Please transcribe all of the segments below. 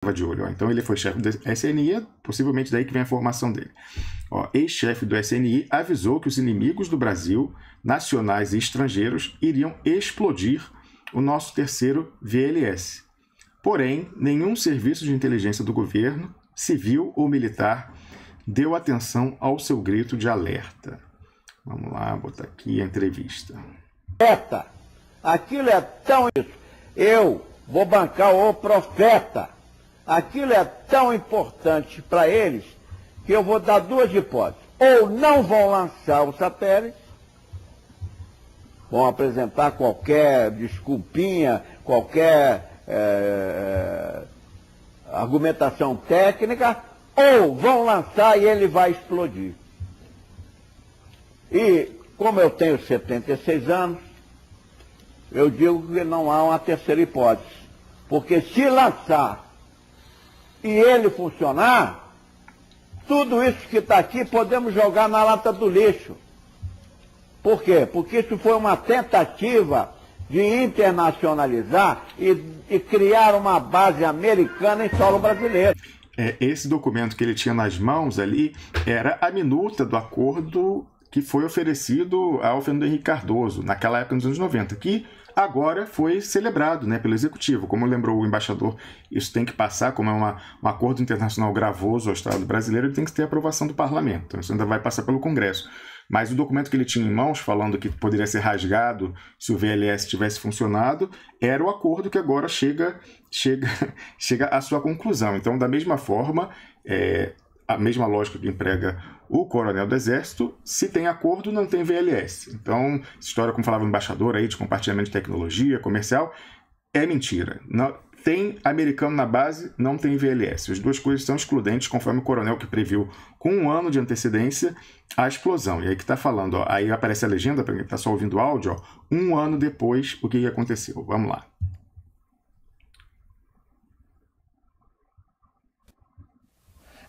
de olho. Ó. Então ele foi chefe do SNI, possivelmente daí que vem a formação dele. Ex-chefe do SNI avisou que os inimigos do Brasil, nacionais e estrangeiros, iriam explodir o nosso terceiro VLS. Porém, nenhum serviço de inteligência do governo, civil ou militar, deu atenção ao seu grito de alerta. Vamos lá, botar aqui a entrevista. Aquilo é tão... Eu vou bancar o Profeta. Aquilo é tão importante para eles que eu vou dar duas hipóteses. Ou não vão lançar o satélite, vão apresentar qualquer desculpinha, qualquer argumentação técnica, ou vão lançar e ele vai explodir. E como eu tenho 76 anos, eu digo que não há uma terceira hipótese. Porque se lançar e ele funcionar, tudo isso que está aqui podemos jogar na lata do lixo. Por quê? Porque isso foi uma tentativa de internacionalizar e criar uma base americana em solo brasileiro. Esse documento que ele tinha nas mãos ali era a minuta do acordo que foi oferecido ao Fernando Henrique Cardoso, naquela época, nos anos 90, que agora foi celebrado, né, pelo Executivo. Como lembrou o embaixador, isso tem que passar, como é um acordo internacional gravoso ao Estado brasileiro, ele tem que ter aprovação do Parlamento. Então isso ainda vai passar pelo Congresso. Mas o documento que ele tinha em mãos, falando que poderia ser rasgado se o VLS tivesse funcionado, era o acordo que agora chega à sua conclusão. Então, da mesma forma, a mesma lógica que emprega o coronel do Exército, se tem acordo, não tem VLS. Então, essa história, como falava o embaixador aí, de compartilhamento de tecnologia comercial, é mentira. Não, tem americano na base, não tem VLS. As duas coisas são excludentes, conforme o coronel que previu com 1 ano de antecedência a explosão. E aí que está falando, ó, aí aparece a legenda, para quem está só ouvindo o áudio, ó, 1 ano depois, o que aconteceu. Vamos lá.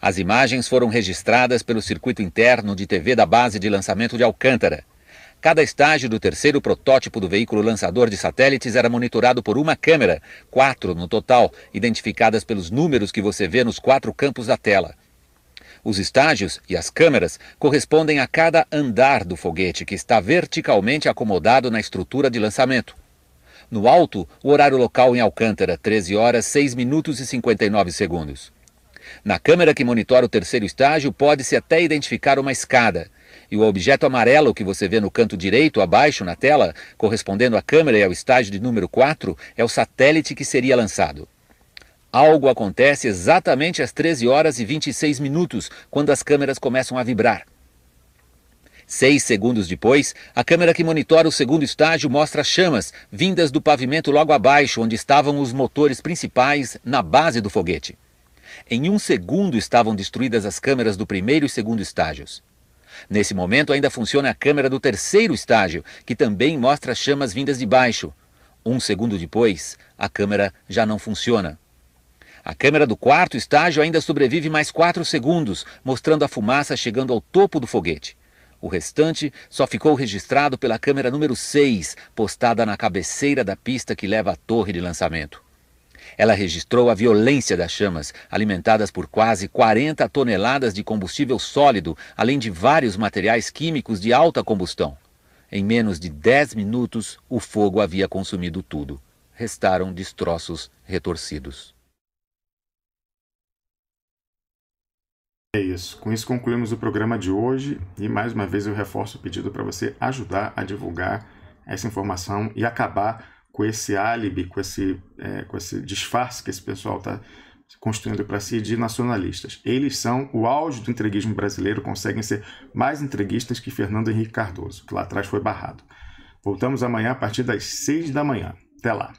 As imagens foram registradas pelo circuito interno de TV da base de lançamento de Alcântara. Cada estágio do terceiro protótipo do veículo lançador de satélites era monitorado por uma câmera, 4 no total, identificadas pelos números que você vê nos 4 campos da tela. Os estágios e as câmeras correspondem a cada andar do foguete, que está verticalmente acomodado na estrutura de lançamento. No alto, o horário local em Alcântara, 13 horas, 6 minutos e 59 segundos. Na câmera que monitora o terceiro estágio, pode-se até identificar uma escada. E o objeto amarelo que você vê no canto direito, abaixo na tela, correspondendo à câmera e ao estágio de número 4, é o satélite que seria lançado. Algo acontece exatamente às 13 horas e 26 minutos, quando as câmeras começam a vibrar. 6 segundos depois, a câmera que monitora o segundo estágio mostra chamas vindas do pavimento logo abaixo, onde estavam os motores principais na base do foguete. Em 1 segundo estavam destruídas as câmeras do primeiro e segundo estágios. Nesse momento ainda funciona a câmera do terceiro estágio, que também mostra chamas vindas de baixo. 1 segundo depois, a câmera já não funciona. A câmera do quarto estágio ainda sobrevive mais 4 segundos, mostrando a fumaça chegando ao topo do foguete. O restante só ficou registrado pela câmera número 6, postada na cabeceira da pista que leva à torre de lançamento. Ela registrou a violência das chamas, alimentadas por quase 40 toneladas de combustível sólido, além de vários materiais químicos de alta combustão. Em menos de 10 minutos, o fogo havia consumido tudo. Restaram destroços retorcidos. É isso. Com isso concluímos o programa de hoje e mais uma vez eu reforço o pedido para você ajudar a divulgar essa informação e acabar com esse álibi, com esse disfarce que esse pessoal está construindo para si de nacionalistas. Eles são o auge do entreguismo brasileiro, conseguem ser mais entreguistas que Fernando Henrique Cardoso, que lá atrás foi barrado. Voltamos amanhã a partir das 6 da manhã. Até lá.